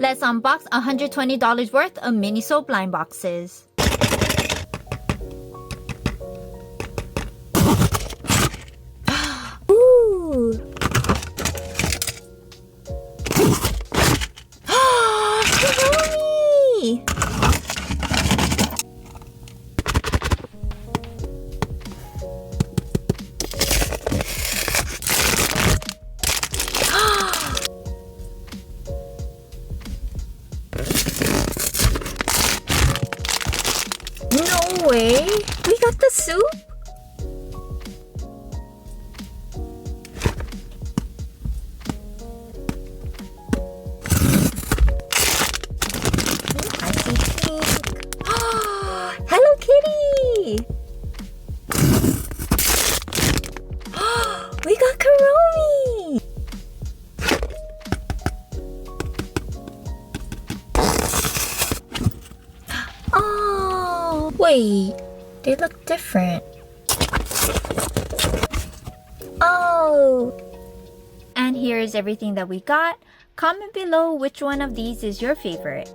Let's unbox $120 worth of Miniso blind boxes. Ooh! Hiromi! No way! We got the soup? I see pink. Hello Kitty! We got Kuromi! Oh, wait, they look different. Oh! And here is everything that we got. Comment below which one of these is your favorite.